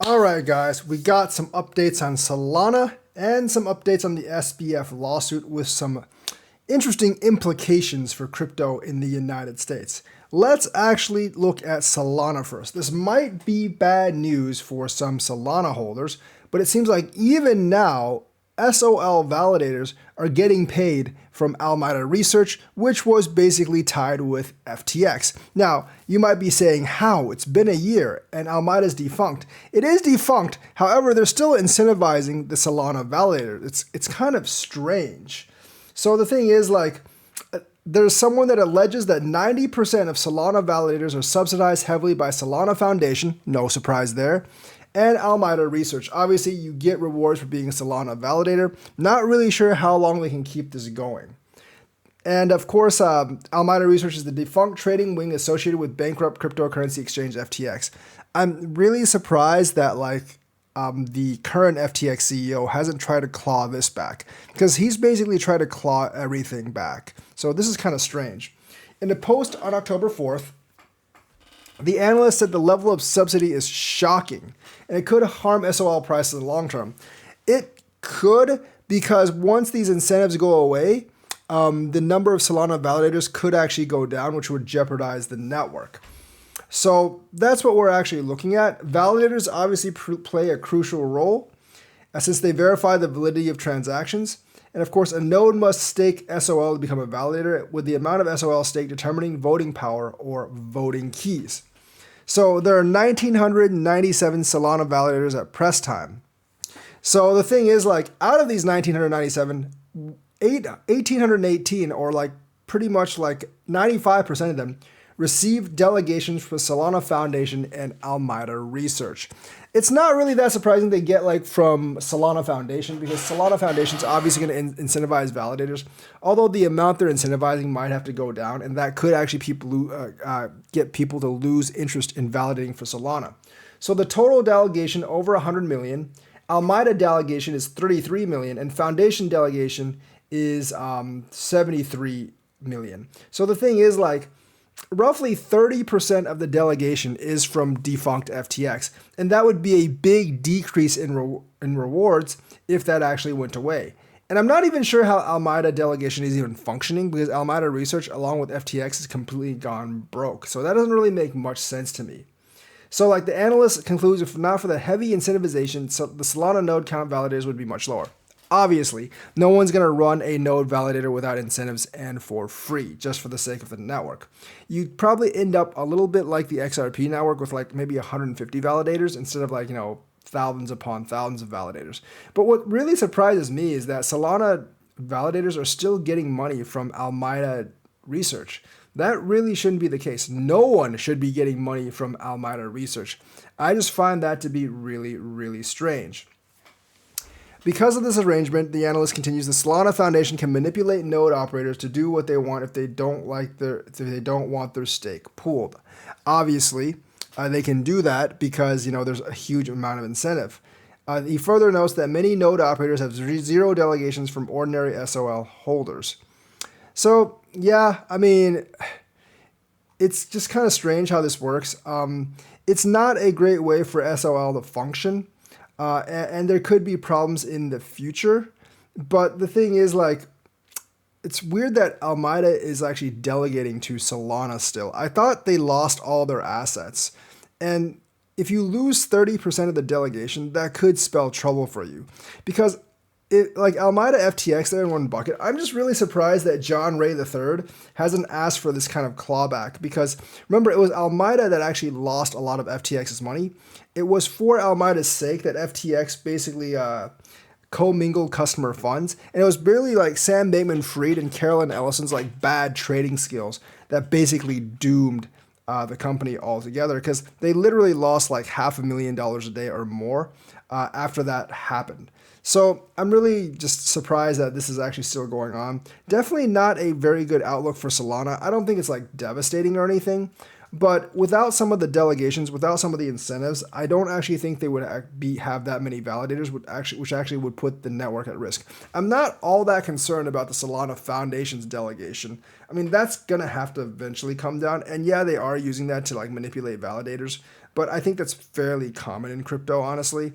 All right, guys, we got some updates on Solana and some updates on the SBF lawsuit with some interesting implications for crypto in the United States. Let's actually look at Solana first. This might be bad news for some Solana holders, but it seems like even now, SOL validators are getting paid from Alameda Research, which was basically tied with FTX. Now, you might be saying, how? It's been a year and Alameda's defunct. It is defunct, however, they're still incentivizing the Solana validator. It's kind of strange. So the thing is, there's someone that alleges that 90% of Solana validators are subsidized heavily by Solana Foundation, no surprise there, and Alameda Research. Obviously, you get rewards for being a Solana validator. Not really sure how long they can keep this going. And of course, Alameda Research is the defunct trading wing associated with bankrupt cryptocurrency exchange FTX. I'm really surprised that the current FTX CEO hasn't tried to claw this back, because he's basically tried to claw everything back. So this is kind of strange. In a post on October 4th, the analyst said the level of subsidy is shocking and it could harm SOL prices in the long term. It could, because once these incentives go away, the number of Solana validators could actually go down, which would jeopardize the network. So that's what we're actually looking at. Validators obviously play a crucial role since they verify the validity of transactions. And of course, a node must stake SOL to become a validator, with the amount of SOL stake determining voting power or voting keys. So there are 1,997 Solana validators at press time. So the thing is, out of these 1,997, 1,818, or pretty much 95% of them, received delegations from Solana Foundation and Alameda Research. It's not really that surprising they get from Solana Foundation, because Solana Foundation is obviously going to incentivize validators, although the amount they're incentivizing might have to go down, and that could actually get people to lose interest in validating for Solana. So the total delegation over 100 million, Alameda delegation is 33 million, and Foundation delegation is 73 million. So the thing is, roughly 30% of the delegation is from defunct FTX, and that would be a big decrease in rewards if that actually went away. And I'm not even sure how Alameda delegation is even functioning, because Alameda Research, along with FTX, is completely gone broke. So that doesn't really make much sense to me. So the analyst concludes, if not for the heavy incentivization, so the Solana node count validators would be much lower. Obviously, no one's going to run a node validator without incentives and for free, just for the sake of the network. You'd probably end up a little bit like the XRP network with maybe 150 validators instead of thousands upon thousands of validators. But what really surprises me is that Solana validators are still getting money from Alameda Research. That really shouldn't be the case. No one should be getting money from Alameda Research. I just find that to be really, really strange. Because of this arrangement, the analyst continues, the Solana Foundation can manipulate node operators to do what they want if they don't want their stake pooled. Obviously, they can do that because there's a huge amount of incentive. He further notes that many node operators have zero delegations from ordinary SOL holders. So yeah, it's just kind of strange how this works. It's not a great way for SOL to function. And there could be problems in the future. But the thing is, it's weird that Alameda is actually delegating to Solana still. I thought they lost all their assets. And if you lose 30% of the delegation, that could spell trouble for you. Because Alameda FTX, they're in one bucket. I'm just really surprised that John Ray III hasn't asked for this kind of clawback, because remember, it was Alameda that actually lost a lot of FTX's money. It was for Alameda's sake that FTX basically commingled customer funds, and it was barely Sam Bankman-Fried and Carolyn Ellison's bad trading skills that basically doomed the company altogether, because they literally lost $500,000 a day or more after that happened. So I'm really just surprised that this is actually still going on. Definitely not a very good outlook for Solana. I don't think it's devastating or anything, But without some of the delegations, without some of the incentives, I don't actually think they would have that many validators, which actually would put the network at risk. I'm not all that concerned about the Solana Foundation's delegation. I mean, that's gonna have to eventually come down, and yeah, they are using that to like manipulate validators, but I think that's fairly common in crypto, honestly.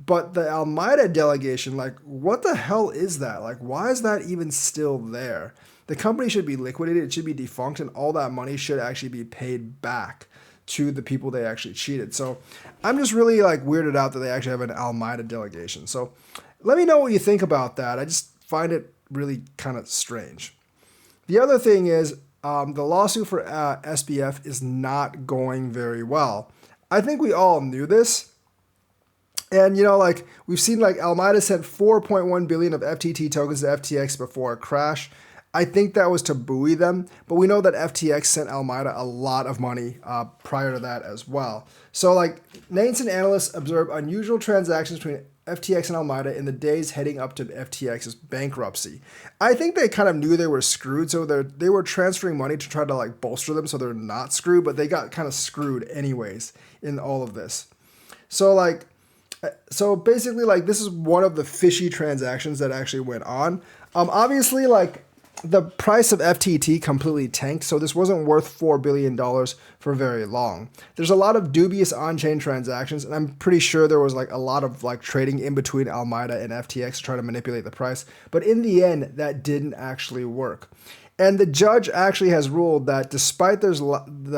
But the Almeida delegation, like, what the hell is that? Like, why is that even still there? The company should be liquidated, it should be defunct, and all that money should actually be paid back to the people they actually cheated. So I'm just really like weirded out that they actually have an Almeida delegation. So let me know what you think about that. I just find it really kind of strange. The other thing is the lawsuit for SBF is not going very well. I think we all knew this. And, you know, like we've seen like Almeida sent 4.1 billion of FTT tokens to FTX before a crash. I think that was to buoy them, but we know that FTX sent Almeida a lot of money prior to that as well. So like Nansen analysts observe unusual transactions between FTX and Almeida in the days heading up to FTX's bankruptcy. I think they kind of knew they were screwed, so they were transferring money to try to like bolster them so they're not screwed, but they got kind of screwed anyways in all of this. So basically, like, this is one of the fishy transactions that actually went on. Obviously, like, the price of FTT completely tanked, so this wasn't worth $4 billion for very long. There's a lot of dubious on-chain transactions, and I'm pretty sure there was, like, a lot of, like, trading in between Almeida and FTX to try to manipulate the price. But in the end, that didn't actually work. And the judge actually has ruled that despite the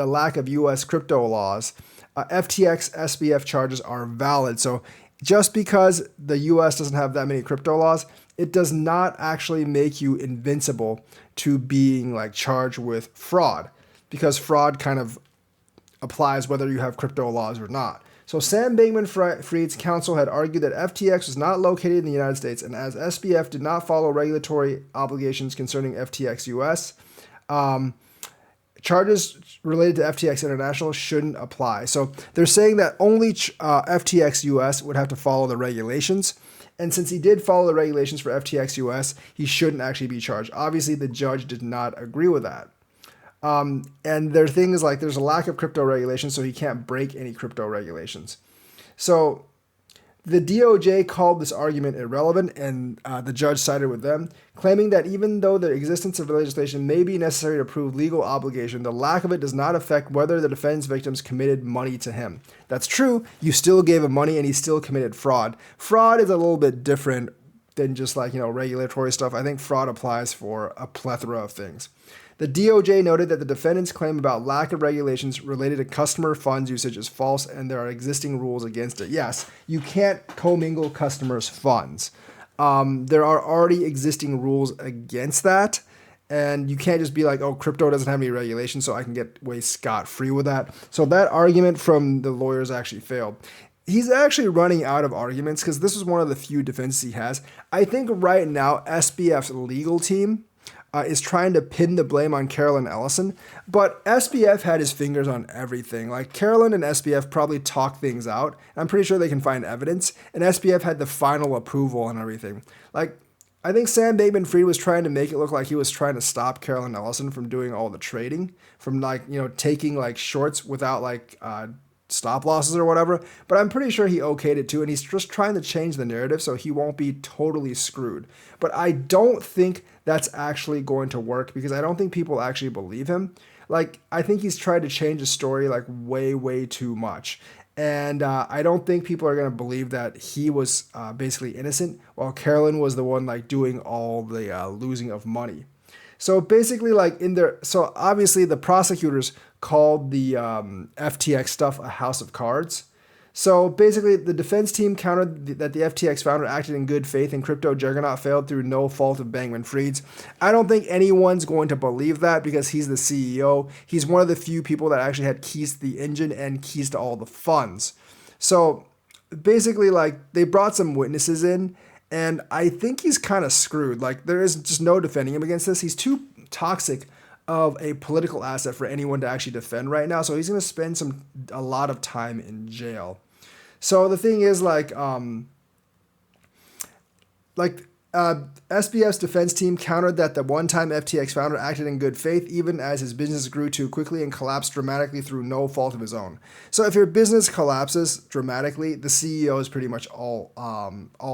lack of U.S. crypto laws, FTX SBF charges are valid. So just because the US doesn't have that many crypto laws, it does not actually make you invincible to being like charged with fraud, because fraud kind of applies whether you have crypto laws or not. So Sam Bankman-Fried's counsel had argued that FTX was not located in the United States, and as SBF did not follow regulatory obligations concerning FTX US, charges related to FTX International shouldn't apply. So they're saying that only FTX US would have to follow the regulations. And since he did follow the regulations for FTX US, he shouldn't actually be charged. Obviously, the judge did not agree with that. And their thing is like there's a lack of crypto regulations, so he can't break any crypto regulations. So the DOJ called this argument irrelevant, and the judge sided with them, claiming that even though the existence of legislation may be necessary to prove legal obligation, the lack of it does not affect whether the defense victims committed money to him. That's true. You still gave him money, and he still committed fraud. Fraud is a little bit different than just like, you know, regulatory stuff. I think fraud applies for a plethora of things. The DOJ noted that the defendant's claim about lack of regulations related to customer funds usage is false, and there are existing rules against it. Yes, you can't commingle customers' funds. There are already existing rules against that, and you can't just be like, oh, crypto doesn't have any regulations, so I can get away scot-free with that. So that argument from the lawyers actually failed. He's actually running out of arguments because this is one of the few defenses he has. I think right now SBF's legal team is trying to pin the blame on Carolyn Ellison, but SBF had his fingers on everything. Like Carolyn and SBF probably talked things out. I'm pretty sure they can find evidence, and SBF had the final approval and everything. Like I think Sam Bankman-Fried was trying to make it look like he was trying to stop Carolyn Ellison from doing all the trading, from like, you know, taking like shorts without like stop losses or whatever, but I'm pretty sure he okayed it too, and he's just trying to change the narrative so he won't be totally screwed. But I don't think that's actually going to work because I don't think people actually believe him. Like, I think he's tried to change the story like way too much. And I don't think people are going to believe that he was basically innocent while Carolyn was the one like doing all the losing of money. So basically, like so obviously the prosecutors called the FTX stuff a house of cards. So basically, the defense team countered that the FTX founder acted in good faith and crypto juggernaut failed through no fault of Bankman-Fried's. I don't think anyone's going to believe that because he's the CEO. He's one of the few people that actually had keys to the engine and keys to all the funds. So basically, like, they brought some witnesses in, and I think he's kind of screwed. Like, there is just no defending him against this. He's too toxic of a political asset for anyone to actually defend right now. So he's going to spend a lot of time in jail. So the thing is, like SBF's defense team countered that the one-time FTX founder acted in good faith even as his business grew too quickly and collapsed dramatically through no fault of his own. So if your business collapses dramatically, the CEO is pretty much all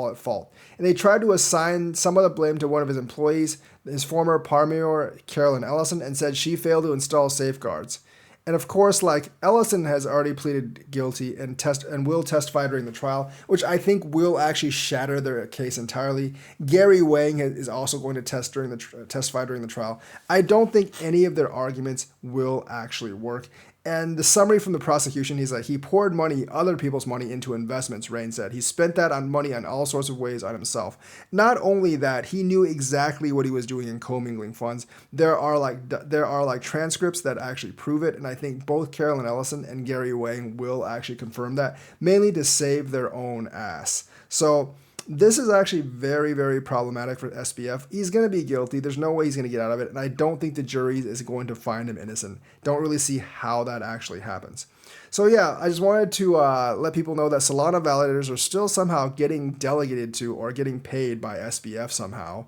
at fault. And they tried to assign some of the blame to one of his employees, his former Premier Carolyn Ellison, and said she failed to install safeguards. And of course, like, Ellison has already pleaded guilty and will testify during the trial, which I think will actually shatter their case entirely. Gary Wang is also going to testify during the trial. I don't think any of their arguments will actually work. And the summary from the prosecution, he's like, he poured money, other people's money, into investments, Rain said. He spent that on money on all sorts of ways on himself. Not only that, he knew exactly what he was doing in commingling funds. There are like transcripts that actually prove it, and I think both Carolyn Ellison and Gary Wang will actually confirm that, mainly to save their own ass. So this is actually very, very problematic for SBF. He's going to be guilty. There's no way he's going to get out of it. And I don't think the jury is going to find him innocent. Don't really see how that actually happens. So yeah, I just wanted to let people know that Solana validators are still somehow getting delegated to or getting paid by SBF somehow.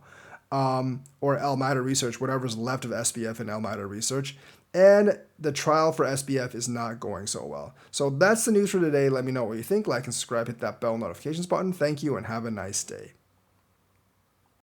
Or Alameda Research, whatever's left of SBF and Alameda Research. And the trial for SBF is not going so well. So that's the news for today. Let me know what you think. Like and subscribe, hit that bell notifications button. Thank you and have a nice day.